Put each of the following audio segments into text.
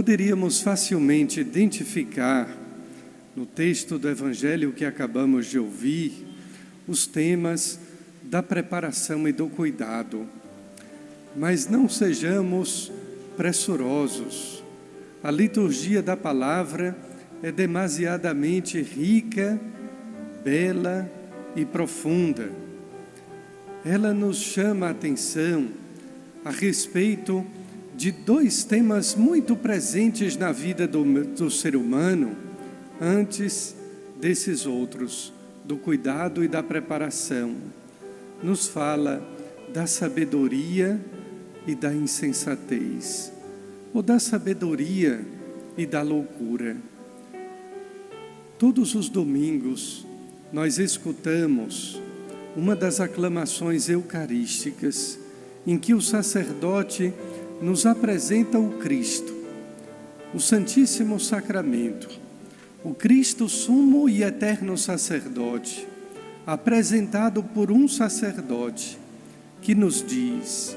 Poderíamos facilmente identificar no texto do Evangelho que acabamos de ouvir os temas da preparação e do cuidado. Mas não sejamos pressurosos. A liturgia da palavra é demasiadamente rica, bela e profunda. Ela nos chama a atenção a respeito de dois temas muito presentes na vida do ser humano, antes desses outros, do cuidado e da preparação. Nos fala da sabedoria e da insensatez, ou da sabedoria e da loucura. Todos os domingos nós escutamos uma das aclamações eucarísticas em que o sacerdote nos apresenta o Cristo, o Santíssimo Sacramento, o Cristo sumo e eterno sacerdote, apresentado por um sacerdote que nos diz: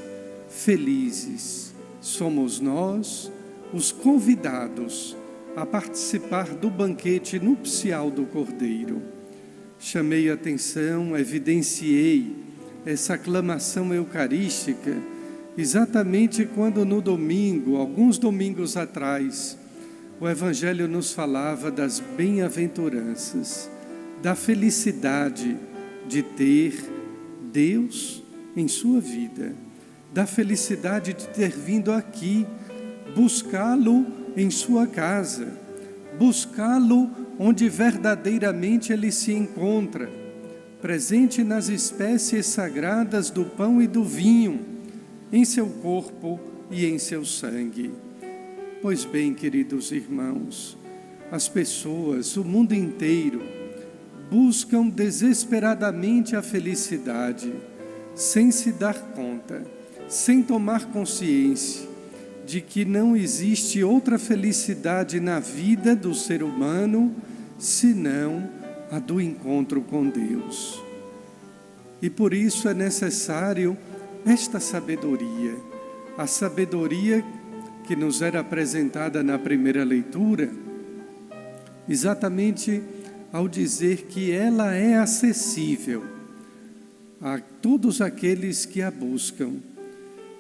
felizes somos nós, os convidados a participar do banquete nupcial do Cordeiro. Chamei a atenção, evidenciei essa aclamação eucarística exatamente quando no domingo, alguns domingos atrás, o Evangelho nos falava das bem-aventuranças, da felicidade de ter Deus em sua vida, da felicidade de ter vindo aqui, buscá-lo em sua casa, buscá-lo onde verdadeiramente ele se encontra, presente nas espécies sagradas do pão e do vinho, em seu corpo e em seu sangue. Pois bem, queridos irmãos, as pessoas, o mundo inteiro, buscam desesperadamente a felicidade, sem se dar conta, sem tomar consciência de que não existe outra felicidade na vida do ser humano, senão a do encontro com Deus. E por isso é necessário esta sabedoria, a sabedoria que nos era apresentada na primeira leitura, exatamente ao dizer que ela é acessível a todos aqueles que a buscam,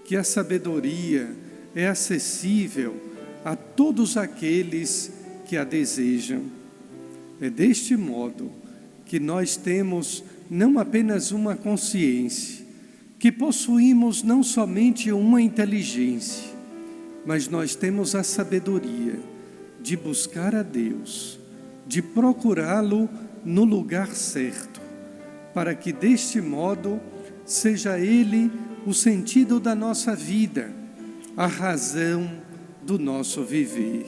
que a sabedoria é acessível a todos aqueles que a desejam. É deste modo que nós temos não apenas uma consciência, que possuímos não somente uma inteligência, mas nós temos a sabedoria de buscar a Deus, de procurá-lo no lugar certo, para que deste modo seja Ele o sentido da nossa vida, a razão do nosso viver.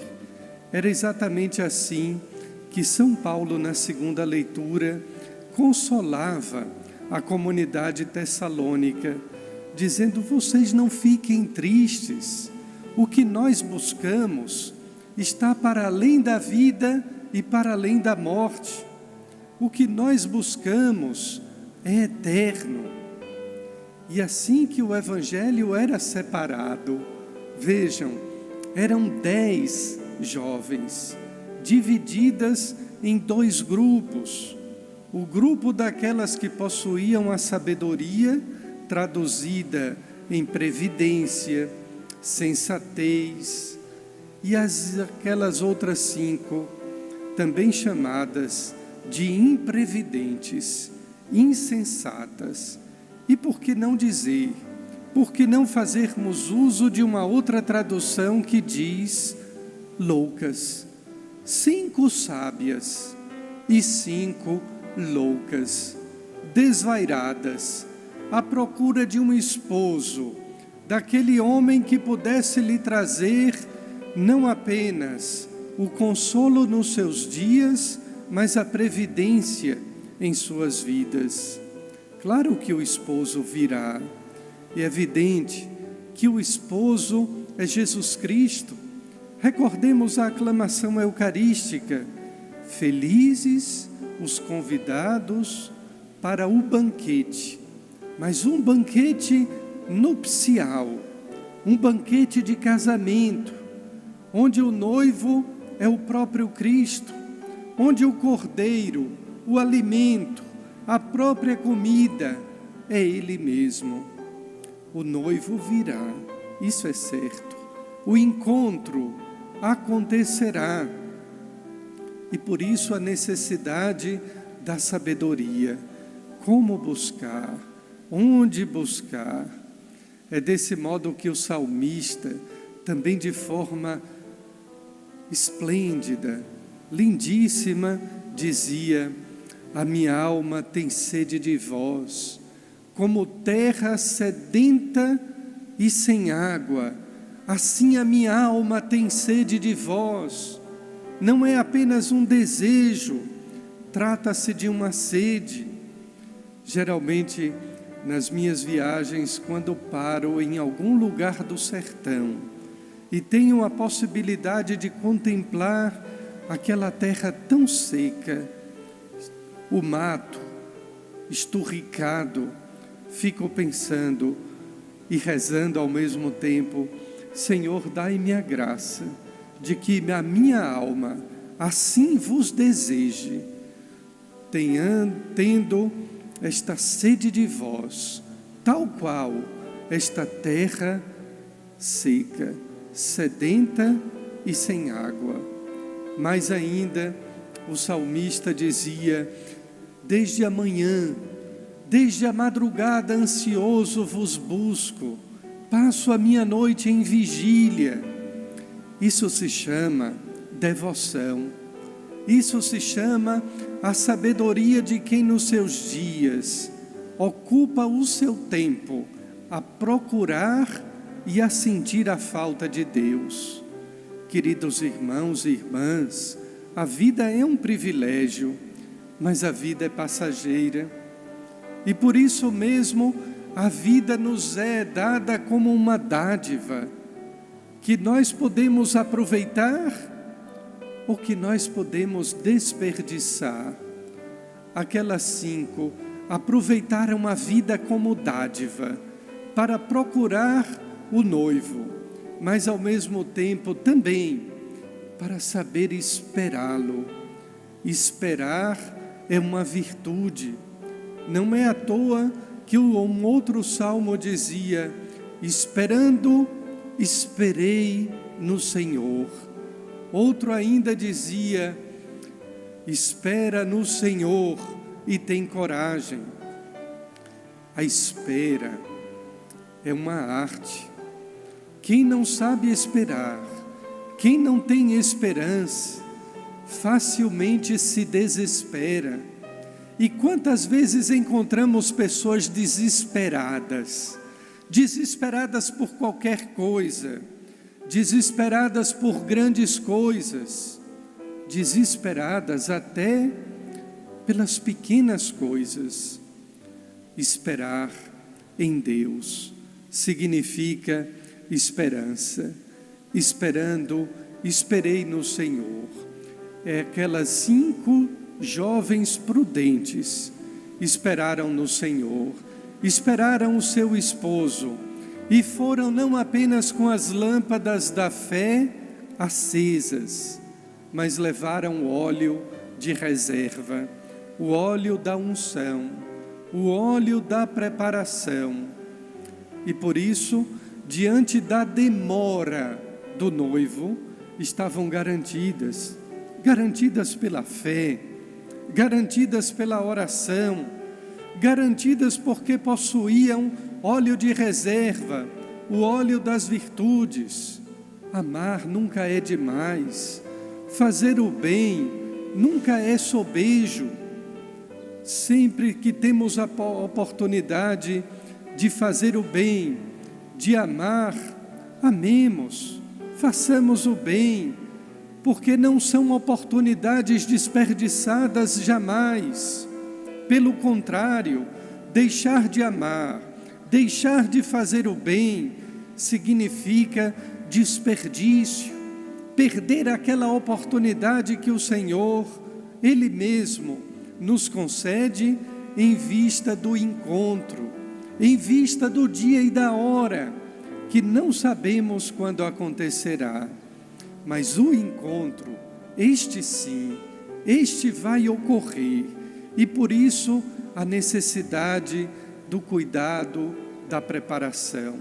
Era exatamente assim que São Paulo, na segunda leitura, consolava a comunidade tessalônica, dizendo: vocês não fiquem tristes, o que nós buscamos está para além da vida e para além da morte. O que nós buscamos é eterno. E assim que o Evangelho era separado, vejam, eram 10 jovens, divididas em 2 grupos. O grupo daquelas que possuíam a sabedoria, traduzida em previdência, sensatez, e aquelas outras 5, também chamadas de imprevidentes, insensatas. E por que não dizer, por que não fazermos uso de uma outra tradução que diz loucas? 5 sábias e 5 loucas, desvairadas, à procura de um esposo, daquele homem que pudesse lhe trazer não apenas o consolo nos seus dias, mas a previdência em suas vidas. Claro que o esposo virá, é evidente que o esposo é Jesus Cristo. Recordemos a aclamação eucarística: felizes os convidados para o banquete, mas um banquete nupcial, um banquete de casamento, onde o noivo é o próprio Cristo, onde o cordeiro, o alimento, a própria comida é Ele mesmo. O noivo virá, isso é certo. O encontro acontecerá. E por isso a necessidade da sabedoria. Como buscar? Onde buscar? É desse modo que o salmista, também de forma esplêndida, lindíssima, dizia: a minha alma tem sede de vós, como terra sedenta e sem água, assim a minha alma tem sede de vós. Não é apenas um desejo, trata-se de uma sede. Geralmente, nas minhas viagens, quando paro em algum lugar do sertão e tenho a possibilidade de contemplar aquela terra tão seca, o mato esturricado, fico pensando e rezando ao mesmo tempo: Senhor, dai-me a graça de que a minha alma assim vos deseje, tendo esta sede de vós, tal qual esta terra seca, sedenta e sem água. Mais ainda, o salmista dizia: desde a manhã, desde a madrugada ansioso vos busco, passo a minha noite em vigília. Isso se chama devoção. Isso se chama a sabedoria de quem nos seus dias ocupa o seu tempo a procurar e a sentir a falta de Deus. Queridos irmãos e irmãs, a vida é um privilégio, mas a vida é passageira. E por isso mesmo a vida nos é dada como uma dádiva, que nós podemos aproveitar ou que nós podemos desperdiçar. Aquelas 5 aproveitaram a vida como dádiva para procurar o noivo, mas ao mesmo tempo também para saber esperá-lo. Esperar é uma virtude. Não é à toa que um outro salmo dizia: esperando, esperei no Senhor. Outro ainda dizia: espera no Senhor e tem coragem. A espera é uma arte. Quem não sabe esperar, quem não tem esperança, facilmente se desespera. E quantas vezes encontramos pessoas desesperadas, desesperadas por qualquer coisa, desesperadas por grandes coisas, desesperadas até pelas pequenas coisas. Esperar em Deus significa esperança. Esperando, esperei no Senhor. É aquelas 5 jovens prudentes esperaram no Senhor, esperaram o seu esposo e foram não apenas com as lâmpadas da fé acesas, mas levaram o óleo de reserva, o óleo da unção, o óleo da preparação. E por isso, diante da demora do noivo, estavam garantidas pela fé, garantidas pela oração, garantidas porque possuíam óleo de reserva, o óleo das virtudes. Amar nunca é demais, fazer o bem nunca é sobejo. Sempre que temos a oportunidade de fazer o bem, de amar, amemos, façamos o bem, porque não são oportunidades desperdiçadas jamais. Pelo contrário, deixar de amar, deixar de fazer o bem, significa desperdício, perder aquela oportunidade que o Senhor, Ele mesmo, nos concede em vista do encontro, em vista do dia e da hora, que não sabemos quando acontecerá. mas o encontro, este sim, este vai ocorrer. E por isso a necessidade do cuidado, da preparação.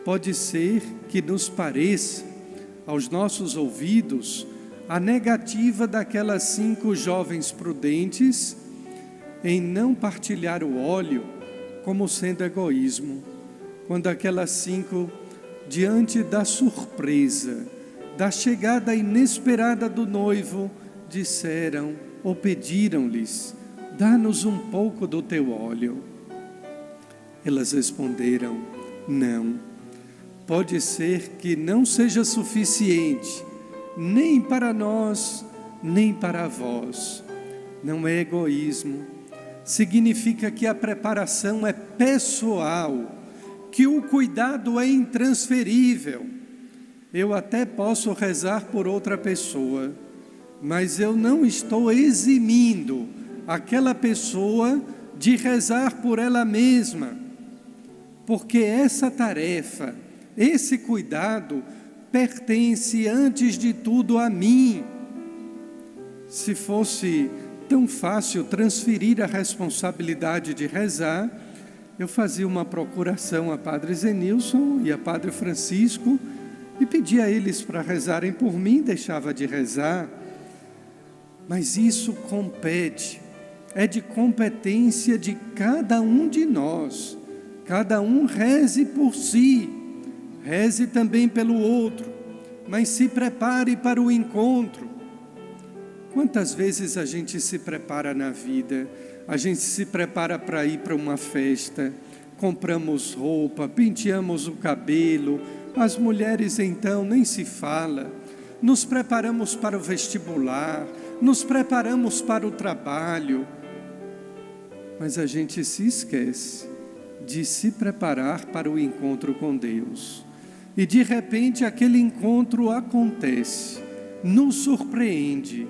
Pode ser que nos pareça, aos nossos ouvidos, a negativa daquelas 5 jovens prudentes em não partilhar o óleo como sendo egoísmo, quando aquelas 5, diante da surpresa, da chegada inesperada do noivo, disseram ou pediram-lhes: dá-nos um pouco do teu óleo. Elas responderam: não. Pode ser que não seja suficiente, nem para nós, nem para vós. Não é egoísmo. Significa que a preparação é pessoal, que o cuidado é intransferível. Eu até posso rezar por outra pessoa, mas eu não estou eximindo aquela pessoa de rezar por ela mesma, porque essa tarefa, esse cuidado, pertence antes de tudo a mim. Se fosse tão fácil transferir a responsabilidade de rezar, eu fazia uma procuração a Padre Zenilson e a Padre Francisco e pedia a eles para rezarem por mim, deixava de rezar. Mas isso compete, é de competência de cada um de nós. Cada um reze por si, reze também pelo outro, mas se prepare para o encontro. Quantas vezes a gente se prepara na vida? A gente se prepara para ir para uma festa, compramos roupa, penteamos o cabelo, as mulheres então nem se fala, nos preparamos para o vestibular, nos preparamos para o trabalho, mas a gente se esquece de se preparar para o encontro com Deus. E de repente aquele encontro acontece, nos surpreende,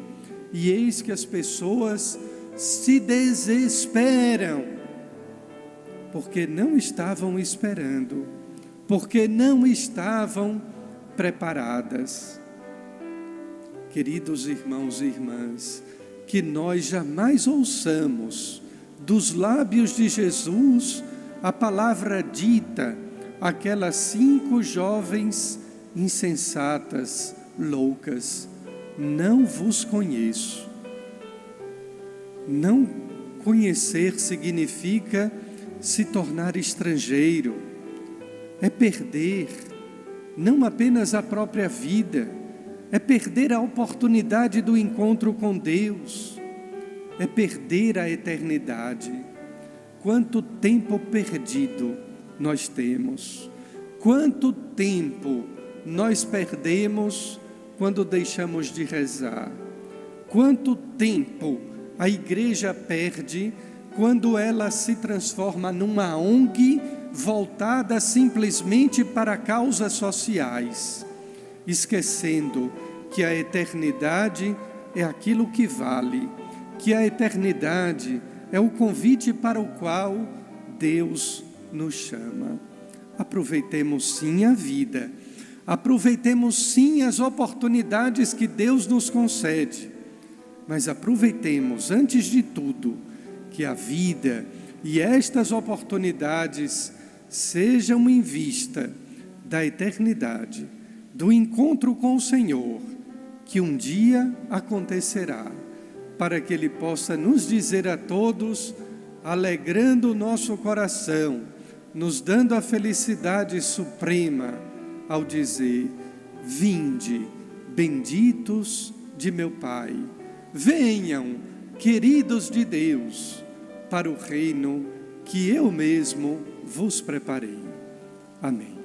e eis que as pessoas se desesperam, porque não estavam esperando, porque não estavam preparadas. Queridos irmãos e irmãs, que nós jamais ouçamos dos lábios de Jesus a palavra dita àquelas 5 jovens insensatas, loucas: não vos conheço. Não conhecer significa se tornar estrangeiro, é perder não apenas a própria vida, é perder a oportunidade do encontro com Deus, é perder a eternidade. Quanto tempo perdido nós temos, quanto tempo nós perdemos quando deixamos de rezar, quanto tempo a igreja perde quando ela se transforma numa ONG voltada simplesmente para causas sociais, esquecendo que a eternidade é aquilo que vale, que a eternidade é o convite para o qual Deus nos chama. Aproveitemos sim a vida, aproveitemos sim as oportunidades que Deus nos concede, mas aproveitemos antes de tudo que a vida e estas oportunidades sejam em vista da eternidade, do encontro com o Senhor, que um dia acontecerá, para que Ele possa nos dizer a todos, alegrando o nosso coração, nos dando a felicidade suprema, ao dizer: vinde, benditos de meu Pai, venham, queridos de Deus, para o reino que eu mesmo vos preparei. Amém.